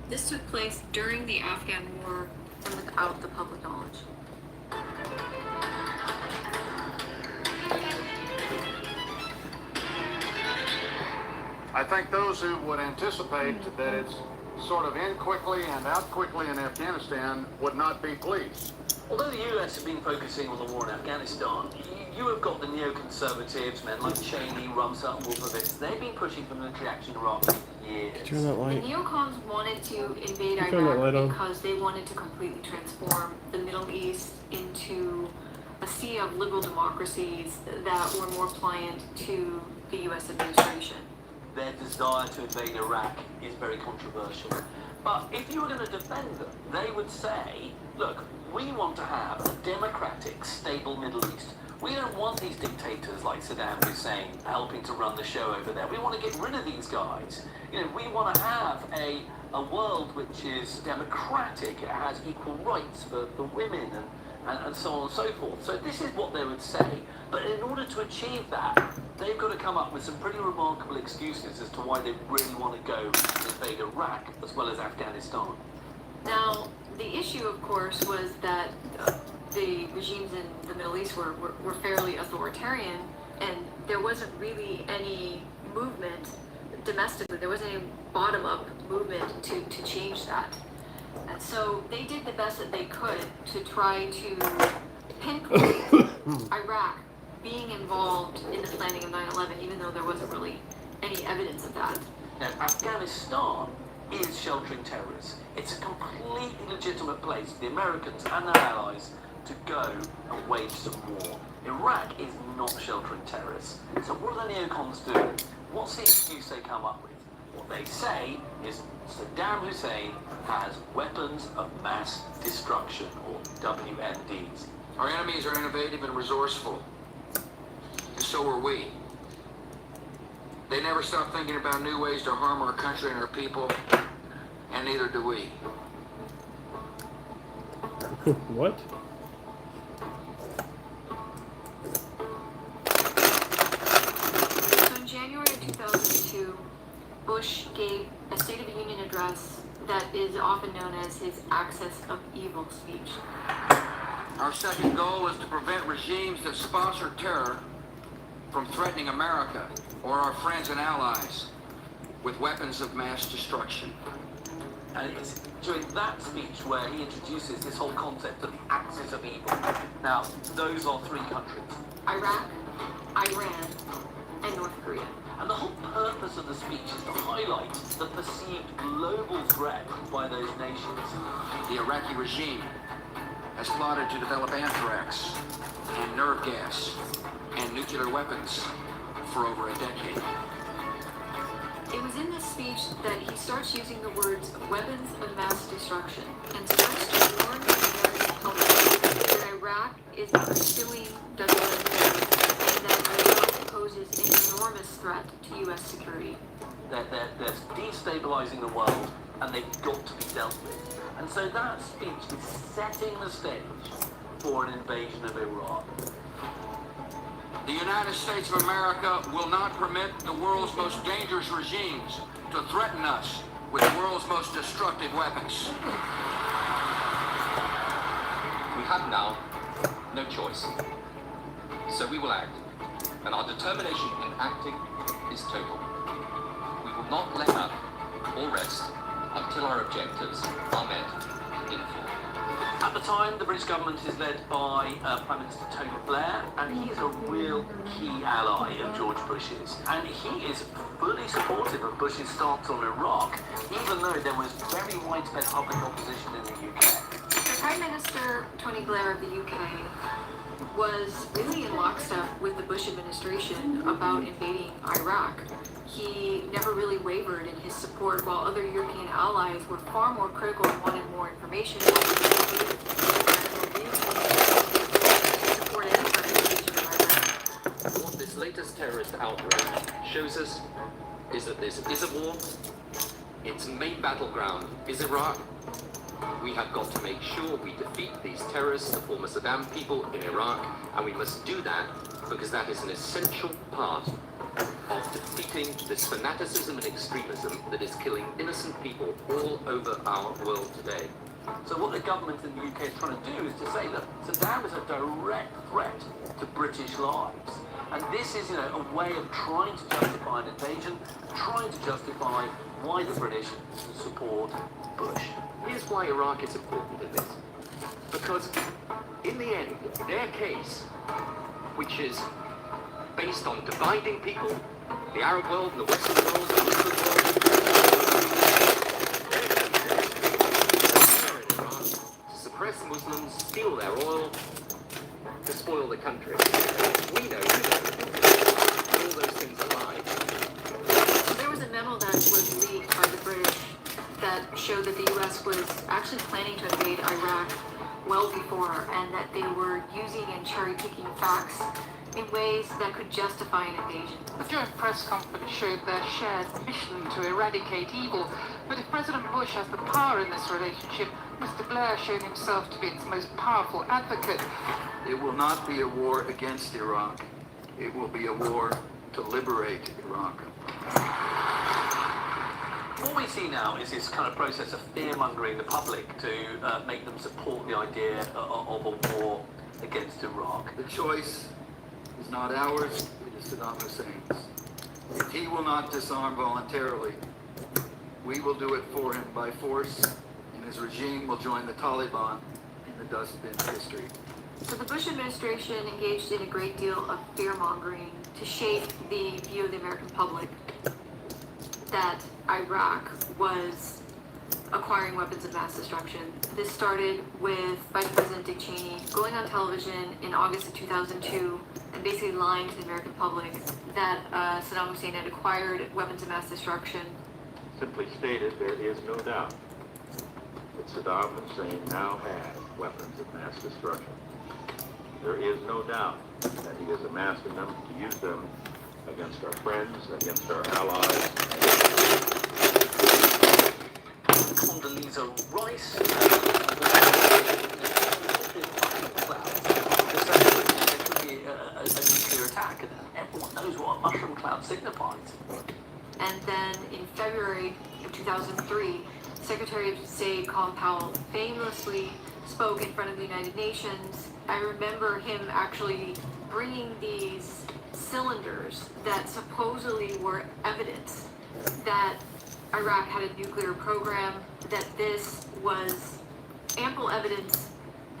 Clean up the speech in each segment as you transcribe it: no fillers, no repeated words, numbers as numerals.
This took place during the Afghan War and without the public knowledge. I think those who would anticipate that it's sort of in quickly and out quickly in Afghanistan would not be pleased. Although the US have been focusing on the war in Afghanistan, you have got the neoconservatives, men like Cheney, Rumsfeld, and Wolfowitz. They've been pushing for military action in Iraq for years. Turn that The light. neocons wanted to invade Turn that light Iraq on. because they wanted to completely transform the Middle East into a sea of liberal democracies that were more pliant to the US administration. Their desire to invade Iraq is very controversial. But if you were going to defend them, they would say, look, we want to have a democratic, stable Middle East. We don't want these dictators like Saddam Hussein helping to run the show over there. We want to get rid of these guys. You know, we want to have a world which is democratic. It has equal rights for women and so on and so forth. So this is what they would say. But in order to achieve that, they've got to come up with some pretty remarkable excuses as to why they really want to go and invade Iraq as well as Afghanistan. Now, the issue, of course, was that the regimes in the Middle East were fairly authoritarian, and there wasn't really any movement domestically. There wasn't any bottom-up movement to change that. And so they did the best that they could to try to pinpoint Iraq being involved in the planning of 9/11, even though there wasn't really any evidence of that. Now, Afghanistan is sheltering terrorists. It's a completely legitimate place for the Americans and their allies to go and wage some war. Iraq is not sheltering terrorists. So what do the neocons do? What's the excuse they come up with? What they say is Saddam Hussein has weapons of mass destruction, or WMDs. Our enemies are innovative and resourceful, and so are we. They never stop thinking about new ways to harm our country and our people, and neither do we. What? So in January of 2002, Bush gave a State of the Union address that is often known as his Axis of Evil speech. Our second goal is to prevent regimes that sponsor terror from threatening America or our friends and allies with weapons of mass destruction. And it's during that speech where he introduces this whole concept of the axis of evil. Now, those are three countries. Iraq, Iran, and North Korea. And the whole purpose of the speech is to highlight the perceived global threat by those nations. The Iraqi regime has plotted to develop anthrax and nerve gas and nuclear weapons for over a decade. It was in this speech that he starts using the words weapons of mass destruction and starts to warn the American public that Iraq is pursuing WMD and that Iraq poses an enormous threat to U.S. security. They're destabilizing the world, and they've got to be dealt with. And so that speech is setting the stage for an invasion of Iraq. The United States of America will not permit the world's most dangerous regimes to threaten us with the world's most destructive weapons. We have now no choice. So we will act. And our determination in acting is total. We will not let up or rest until our objectives are met in full. At the time, the British government is led by Prime Minister Tony Blair, and he is a real key ally of George Bush's. And he is fully supportive of Bush's stance on Iraq, even though there was very widespread public opposition in the UK. Prime Minister Tony Blair of the UK was really in lockstep with the Bush administration about invading Iraq. He never really wavered in his support, while other European allies were far more critical and wanted more information. He supported any kind of invasion of Iraq. What this latest terrorist outrage shows us is that this is a war. Its main battleground is Iraq. We have got to make sure we defeat these terrorists, the former Saddam people in Iraq, and we must do that because that is an essential part of defeating this fanaticism and extremism that is killing innocent people all over our world today. So what the government in the UK is trying to do is to say that Saddam is a direct threat to British lives. And this is, a way of trying to justify an invasion, trying to justify why the British support Bush. Here's why Iraq is important in this. Because in the end, their case, which is based on dividing people, the Arab world, the Western world, the Muslim world, to suppress Muslims, steal their oil, to spoil the country. We know that all those things are lies. There was a memo that was leaked by the British that showed that the U.S. was actually planning to invade Iraq well before, and that they were using and cherry-picking facts in ways that could justify an invasion. The joint press conference showed their shared mission to eradicate evil, but if President Bush has the power in this relationship, Mr. Blair showed himself to be its most powerful advocate. It will not be a war against Iraq. It will be a war to liberate Iraq. What we see now is this kind of process of fear-mongering the public to make them support the idea of a war against Iraq. The choice is not ours, it is Saddam Hussein's. If he will not disarm voluntarily, we will do it for him by force, and his regime will join the Taliban in the dustbin of history. So the Bush administration engaged in a great deal of fear-mongering to shape the view of the American public that Iraq was acquiring weapons of mass destruction. This started with Vice President Dick Cheney going on television in August of 2002 and basically lying to the American public that Saddam Hussein had acquired weapons of mass destruction. Simply stated, there is no doubt that Saddam Hussein now has weapons of mass destruction. There is no doubt that he is amassing them to use them against our friends, against our allies. Condoleezza Rice could be a nuclear attack, and everyone knows what a mushroom cloud signifies. And then in February of 2003, Secretary of State Colin Powell famously spoke in front of the United Nations. I remember him actually bringing these cylinders that supposedly were evidence that Iraq had a nuclear program, that this was ample evidence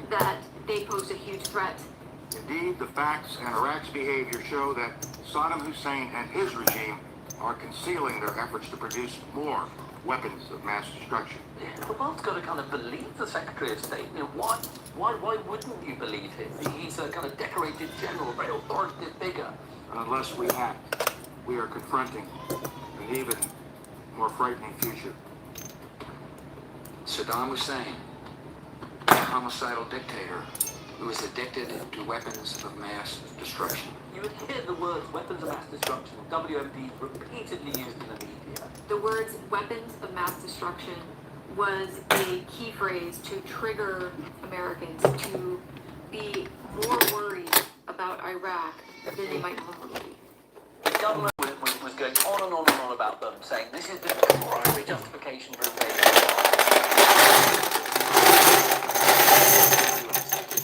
that they posed a huge threat. Indeed, the facts and Iraq's behavior show that Saddam Hussein and his regime are concealing their efforts to produce more weapons of mass destruction. The world's got to kind of believe the Secretary of State. Why wouldn't you believe him? He's a kind of decorated general, very authoritative figure. Unless we act, we are confronting an even more frightening future. Saddam Hussein, a homicidal dictator who is addicted to weapons of mass destruction. You would hear the words weapons of mass destruction, WMD, repeatedly used in the media. The words weapons of mass destruction was a key phrase to trigger Americans to be more worried about Iraq than they might normally be. The government was going on and on and on about them, saying this is the primary justification for invasion.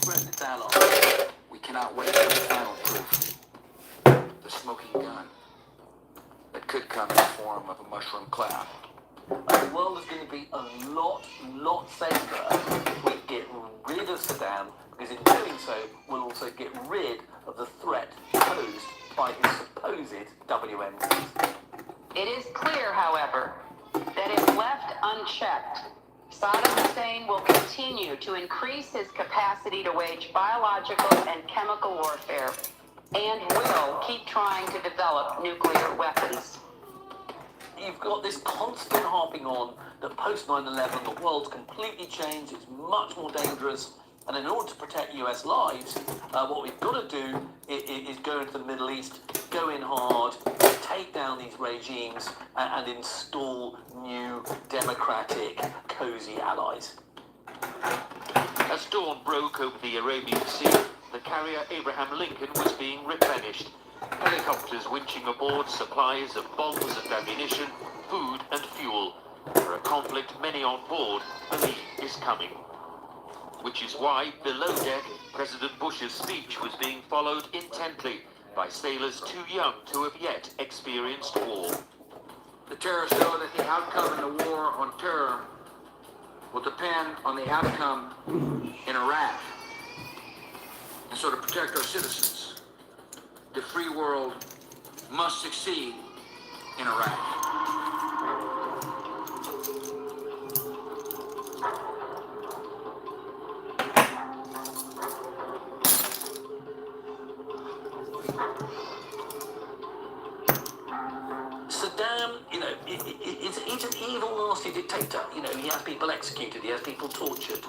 Its allies. We cannot wait for the final proof. The smoking gun that could come in the form of a mushroom cloud. The world is going to be a lot safer if we get rid of Saddam, because in doing so, we'll also get rid of the threat posed by his supposed WMDs. It is clear, however, that if left unchecked, Saddam Hussein will continue to increase his capacity to wage biological and chemical warfare and will keep trying to develop nuclear weapons. You've got this constant harping on that post 9/11 the world's completely changed, it's much more dangerous, and in order to protect US lives, what we've got to do is go into the Middle East, go in hard, take down these regimes, and install new democratic, cozy allies. As dawn broke over the Arabian Sea, the carrier Abraham Lincoln was being replenished, Helicopters winching aboard supplies of bombs and ammunition, food and fuel for a conflict many on board believe is coming. Which is why, below deck, President Bush's speech was being followed intently by sailors too young to have yet experienced war. The terrorists know that the outcome in the war on terror will depend on the outcome in Iraq. And so to protect our citizens, the free world must succeed in Iraq. Saddam, he's an evil, nasty dictator. He has people executed, he has people tortured.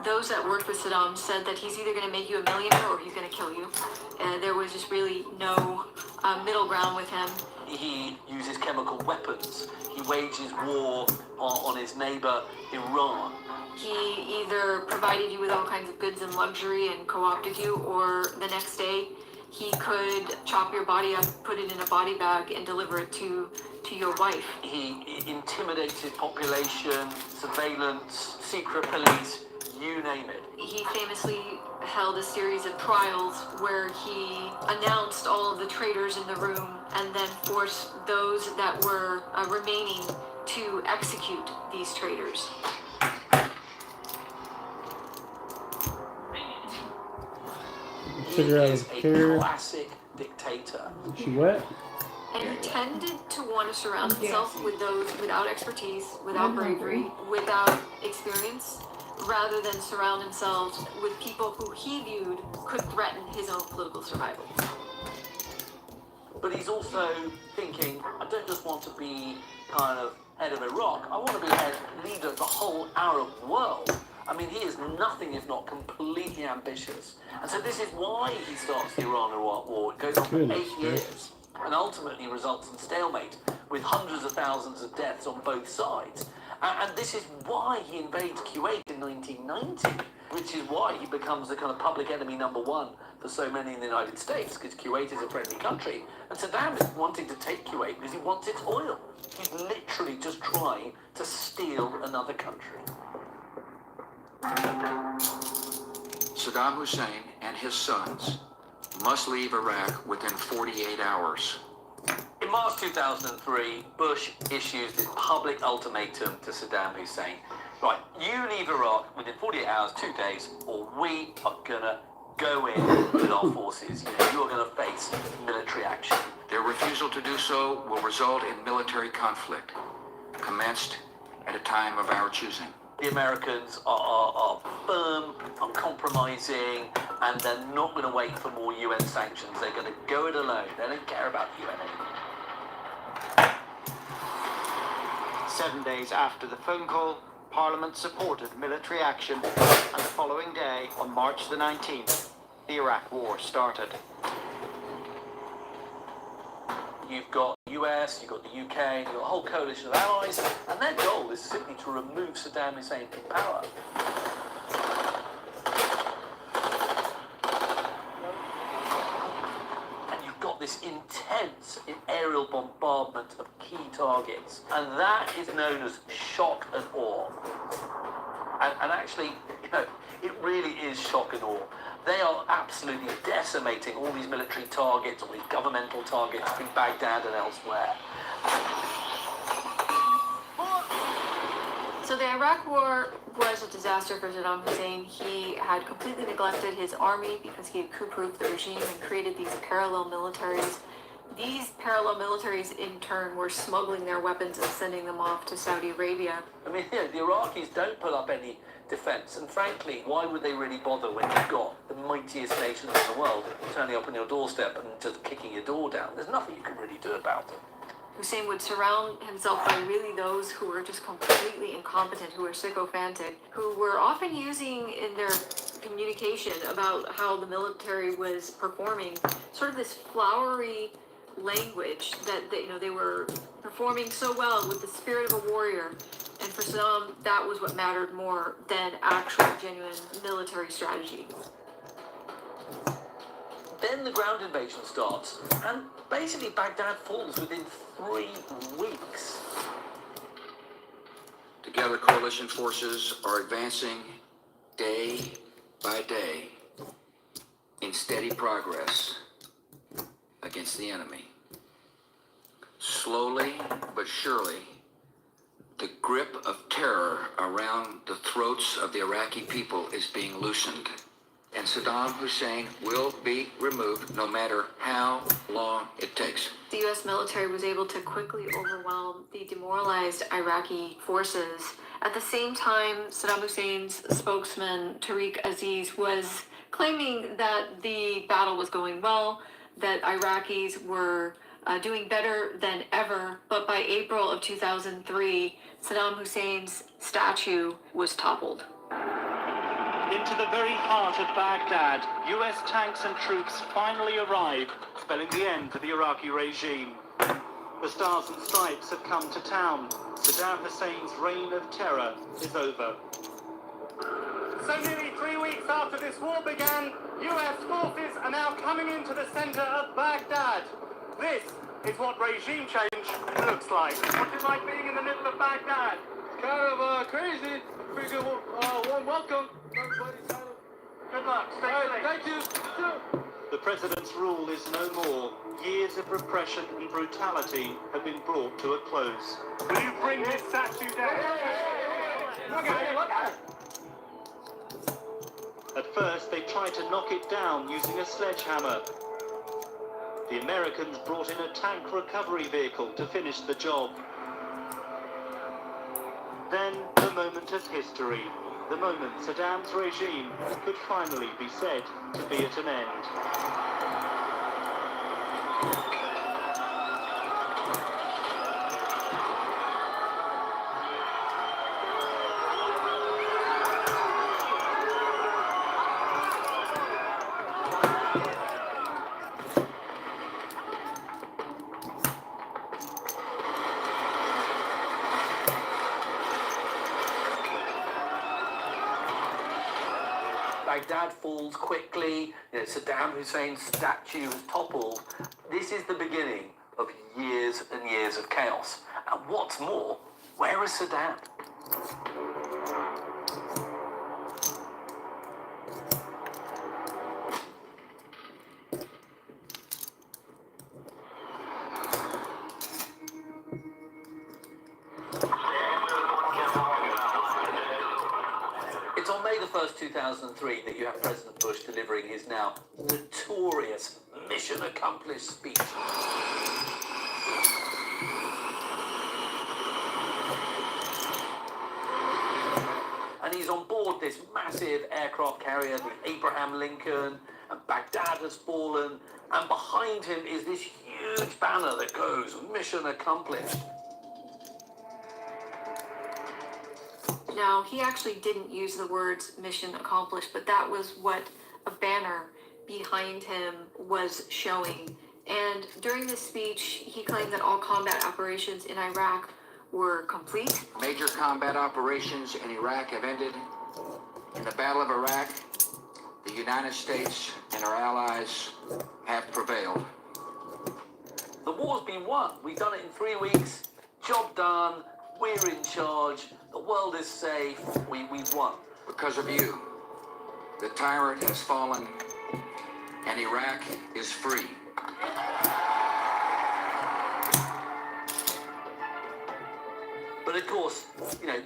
Those that worked with Saddam said that he's either going to make you a millionaire or he's going to kill you. And there was just really no middle ground with him. He uses chemical weapons. He wages war on his neighbor, Iran. He either provided you with all kinds of goods and luxury and co-opted you, or the next day he could chop your body up, put it in a body bag, and deliver it to your wife. He intimidates his population, surveillance, secret police, you name it. He famously held a series of trials where he announced all of the traitors in the room and then forced those that were remaining to execute these traitors. He Figure out is his a care. classic dictator. She wet? And he tended to want to surround himself with those without expertise, without bravery, without experience, rather than surround himself with people who he viewed could threaten his own political survival. But he's also thinking, I don't just want to be kind of head of Iraq, I want to be leader of the whole Arab world. I mean, he is nothing if not completely ambitious. And so this is why he starts the Iran-Iraq war. It goes on for 8 years and ultimately results in stalemate with hundreds of thousands of deaths on both sides. And this is why he invades Kuwait in 1990, which is why he becomes the kind of public enemy number one for so many in the United States, because Kuwait is a friendly country. And Saddam is wanting to take Kuwait because he wants its oil. He's literally just trying to steal another country. Saddam Hussein and his sons must leave Iraq within 48 hours. In March 2003, Bush issues this public ultimatum to Saddam Hussein. Right, you leave Iraq within 48 hours, 2 days, or we are gonna go in with our forces. You are gonna face military action. Their refusal to do so will result in military conflict, commenced at a time of our choosing. The Americans are firm, uncompromising, and they're not going to wait for more UN sanctions. They're going to go it alone. They don't care about the UN anymore. 7 days after the phone call, Parliament supported military action, and the following day, on March the 19th, the Iraq War started. You've got the US, you've got the UK, you've got a whole coalition of allies, and their goal is simply to remove Saddam Hussein from power. And you've got this intense aerial bombardment of key targets, and that is known as shock and awe. And actually, it really is shock and awe. They are absolutely decimating all these military targets, all these governmental targets in Baghdad and elsewhere. So the Iraq War was a disaster for Saddam Hussein. He had completely neglected his army because he had coup-proofed the regime and created these parallel militaries. These parallel militaries, in turn, were smuggling their weapons and sending them off to Saudi Arabia. I mean, the Iraqis don't put up any defense, and frankly, why would they really bother when you've got the mightiest nations in the world turning up on your doorstep and just kicking your door down? There's nothing you can really do about it. Hussein would surround himself by really those who were just completely incompetent, who were sycophantic, who were often using in their communication about how the military was performing sort of this flowery language that they were performing so well with the spirit of a warrior. And for Saddam, that was what mattered more than actual genuine military strategy. Then the ground invasion starts, and basically Baghdad falls within 3 weeks. Together, coalition forces are advancing day by day in steady progress against the enemy. Slowly but surely, the grip of terror around the throats of the Iraqi people is being loosened, and Saddam Hussein will be removed no matter how long it takes. The U.S. military was able to quickly overwhelm the demoralized Iraqi forces. At the same time, Saddam Hussein's spokesman, Tariq Aziz, was claiming that the battle was going well, that Iraqis were doing better than ever. But by April of 2003, Saddam Hussein's statue was toppled. Into the very heart of Baghdad, US tanks and troops finally arrive, spelling the end for the Iraqi regime. The Stars and Stripes have come to town. Saddam Hussein's reign of terror is over. So nearly 3 weeks after this war began, US forces are now coming into the center of Baghdad. This is what regime change looks like. What's it like being in the middle of Baghdad? Kind of crazy. Pretty good warm welcome. Good luck. Stay safe. Thank you. The president's rule is no more. Years of repression and brutality have been brought to a close. Will you bring this statue down? At first, they tried to knock it down using a sledgehammer. The Americans brought in a tank recovery vehicle to finish the job. Then, the moment of history. The moment Saddam's regime could finally be said to be at an end. Baghdad falls quickly, Saddam Hussein's statue is toppled. This is the beginning of years and years of chaos. And what's more, where is Saddam? It's on May the 1st, 2003 that you have President Bush delivering his now notorious mission accomplished speech. And he's on board this massive aircraft carrier, the Abraham Lincoln, and Baghdad has fallen, and behind him is this huge banner that goes, mission accomplished. Now, he actually didn't use the words mission accomplished, but that was what a banner behind him was showing. And during this speech, he claimed that all combat operations in Iraq were complete. Major combat operations in Iraq have ended. In the Battle of Iraq, the United States and our allies have prevailed. The war's been won. We've done it in 3 weeks. Job done. We're in charge. The world is safe. We've won. Because of you, the tyrant has fallen and Iraq is free. But of course,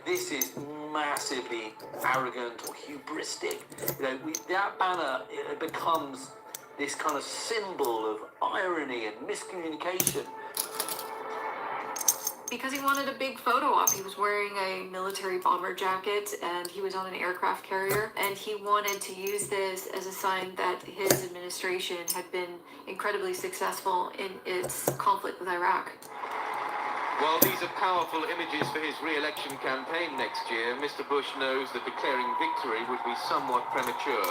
this is massively arrogant or hubristic. That banner it becomes this kind of symbol of irony and miscommunication. Because he wanted a big photo op. He was wearing a military bomber jacket and he was on an aircraft carrier, and he wanted to use this as a sign that his administration had been incredibly successful in its conflict with Iraq. While these are powerful images for his re-election campaign next year, Mr. Bush knows that declaring victory would be somewhat premature.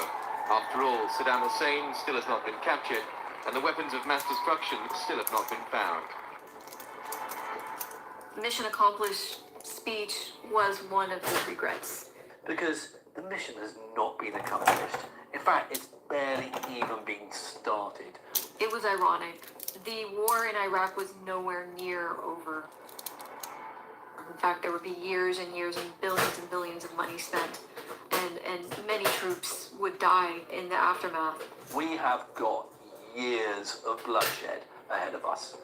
After all, Saddam Hussein still has not been captured, and the weapons of mass destruction still have not been found. Mission accomplished speech was one of his regrets. Because the mission has not been accomplished. In fact, it's barely even been started. It was ironic. The war in Iraq was nowhere near over. In fact, there would be years and years and billions of money spent, and many troops would die in the aftermath. We have got years of bloodshed ahead of us.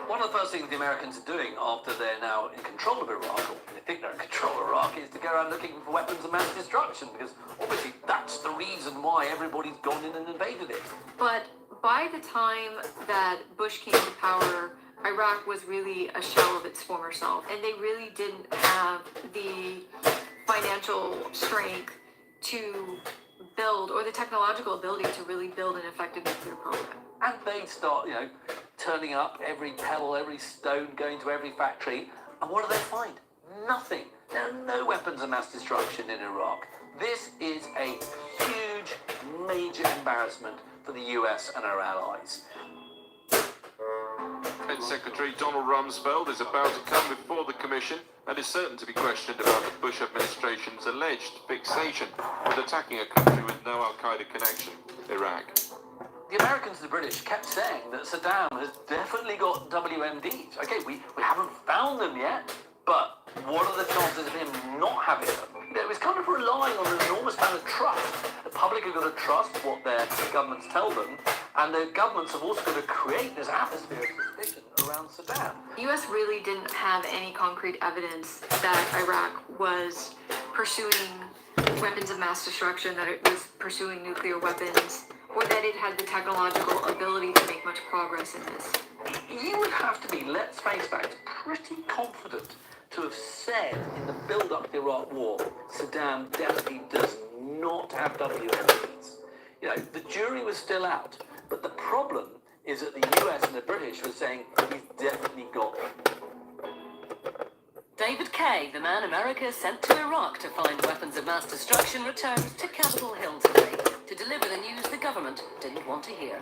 One of the first things the Americans are doing after they're now in control of Iraq, or they think they're in control of Iraq, is to go around looking for weapons of mass destruction, because obviously that's the reason why everybody's gone in and invaded it. But by the time that Bush came to power, Iraq was really a shell of its former self, and they really didn't have the financial strength to build, or the technological ability to really build an effective nuclear program. And they start, turning up every pebble, every stone, going to every factory. And what do they find? Nothing. There are no weapons of mass destruction in Iraq. This is a huge, major embarrassment for the US and our allies. Defence Secretary Donald Rumsfeld is about to come before the Commission and is certain to be questioned about the Bush administration's alleged fixation with attacking a country with no Al-Qaeda connection, Iraq. The Americans and the British kept saying that Saddam has definitely got WMDs. Okay, we haven't found them yet, but what are the chances of him not having them? It was kind of relying on an enormous amount of trust. The public have got to trust what their governments tell them, and the governments have also got to create this atmosphere of suspicion around Saddam. The US really didn't have any concrete evidence that Iraq was pursuing weapons of mass destruction, that it was pursuing nuclear weapons, or that it had the technological ability to make much progress in this. You would have to be, let's face facts, pretty confident to have said in the build-up to the Iraq War, Saddam definitely does not have WMDs. The jury was still out, but the problem is that the US and the British were saying he's definitely got them. David Kay, the man America sent to Iraq to find weapons of mass destruction, returned to Capitol Hill today to deliver the news the government didn't want to hear.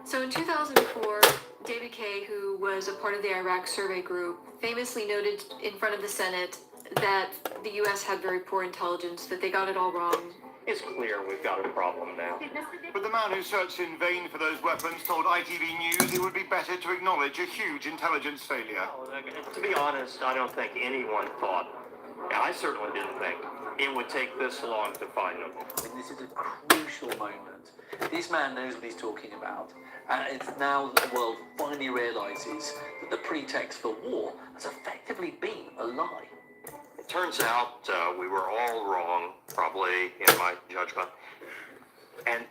So in 2004, David Kay, who was a part of the Iraq Survey Group, famously noted in front of the Senate that the US had very poor intelligence, that they got it all wrong. It's clear we've got a problem now. But the man who searched in vain for those weapons told ITV News it would be better to acknowledge a huge intelligence failure. To be honest, I don't think anyone thought, I certainly didn't think, it would take this long to find them. This is a crucial moment. This man knows what he's talking about, and it's now that the world finally realises that the pretext for war has effectively been a lie. It turns out we were all wrong, probably in my judgment, and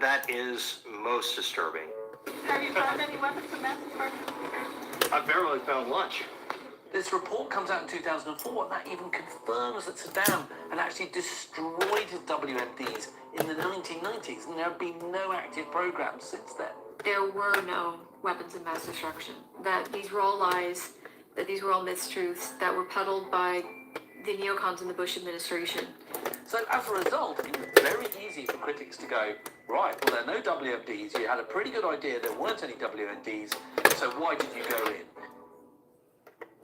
that is most disturbing. Have you found any weapons of mass destruction? I barely found lunch. This report comes out in 2004, and that even confirms that Saddam had actually destroyed his WMDs in the 1990s, and there have been no active programs since then. There were no weapons of mass destruction, that these were all lies, that these were all mistruths that were peddled by the neocons in the Bush administration. So as a result, it was very easy for critics to go, right, well, there are no WMDs, you had a pretty good idea there weren't any WMDs, so why did you go in?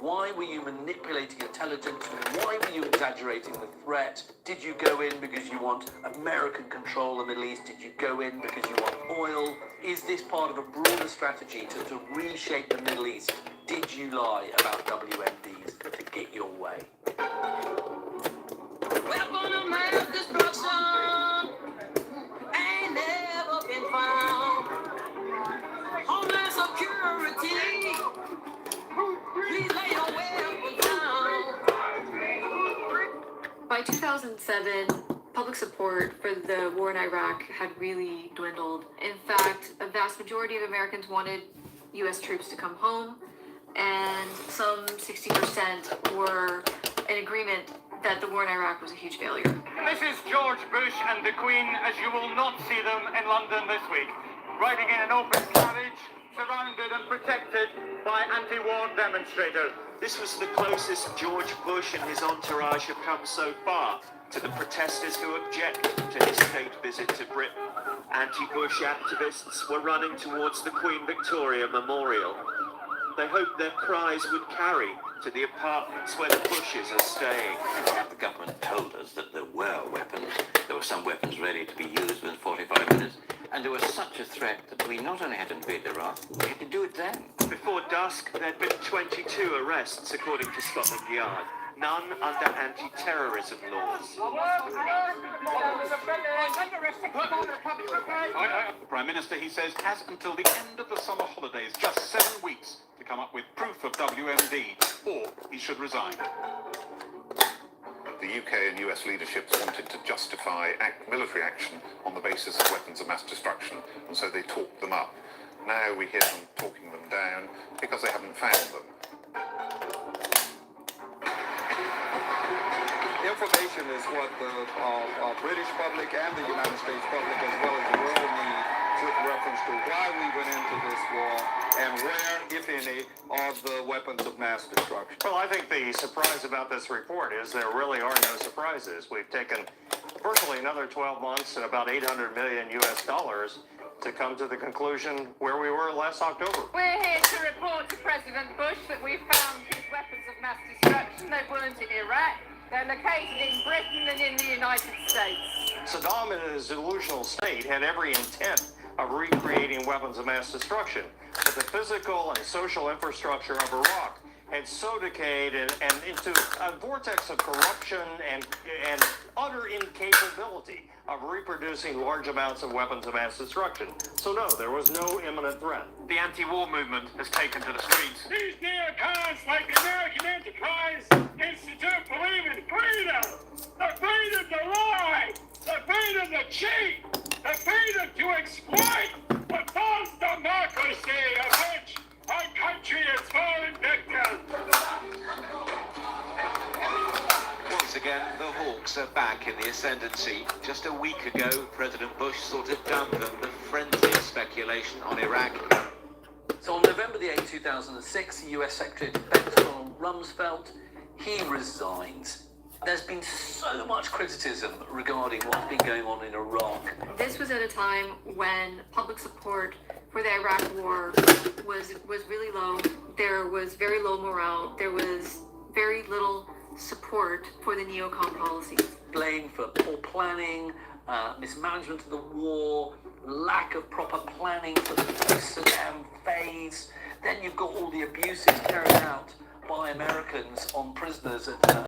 Why were you manipulating intelligence? Why were you exaggerating the threat? Did you go in because you want American control of the Middle East? Did you go in because you want oil? Is this part of a broader strategy to reshape the Middle East? Did you lie about WMDs to get your way? Weapon of mass destruction ain't never been found. Homeland Security, please lay your weapons down. By 2007, public support for the war in Iraq had really dwindled. In fact, a vast majority of Americans wanted US troops to come home, and some 60% were in agreement that the war in Iraq was a huge failure. This is George Bush and the Queen, as you will not see them in London this week. Riding in an open carriage, surrounded and protected by anti-war demonstrators. This was the closest George Bush and his entourage have come so far to the protesters who object to his state visit to Britain. Anti-Bush activists were running towards the Queen Victoria Memorial. They hoped their cries would carry to the apartments where the Bushes are staying. The government told us that there were weapons. There were some weapons ready to be used within 45 minutes. And there was such a threat that we not only had to invade Iraq, we had to do it then. Before dusk, there'd been 22 arrests, according to Scotland Yard. None under anti-terrorism laws. The Prime Minister, he says, has until the end of the summer holidays, just 7 weeks, to come up with proof of WMD, or he should resign. The UK and US leaderships wanted to justify military action on the basis of weapons of mass destruction, and so they talked them up. Now we hear them talking them down because they haven't found them. Information is what the British public and the United States public, as well as the world, need with reference to why we went into this war and where, if any, are the weapons of mass destruction. Well, I think the surprise about this report is there really are no surprises. We've taken virtually another 12 months and about $800 million to come to the conclusion where we were last October. We're here to report to President Bush that we found his weapons of mass destruction. They weren't in Iraq. They're located in Britain and in the United States. Saddam, in his delusional state, had every intent of recreating weapons of mass destruction. But the physical and social infrastructure of Iraq had so decayed and into a vortex of corruption and utter incapability of reproducing large amounts of weapons of mass destruction. So no, there was no imminent threat. The anti-war movement has taken to the streets. These neocons like the American Enterprise Institute believe in freedom. The freedom to lie. The freedom to cheat. The freedom to exploit. The false democracy of which our country is fallen victim. Once again, the Hawks are back in the ascendancy. Just a week ago, President Bush sort of dampened the frenzy of speculation on Iraq. So on November the 8th, 2006, US Secretary of Defense Donald Rumsfeld, he resigns. There's been so much criticism regarding what's been going on in Iraq. This was at a time when public support for the Iraq war was really low. There was very low morale. There was very little support for the neocon policies. Blame for poor planning, mismanagement of the war, lack of proper planning for the post-Saddam phase. Then you've got all the abuses carried out by Americans on prisoners at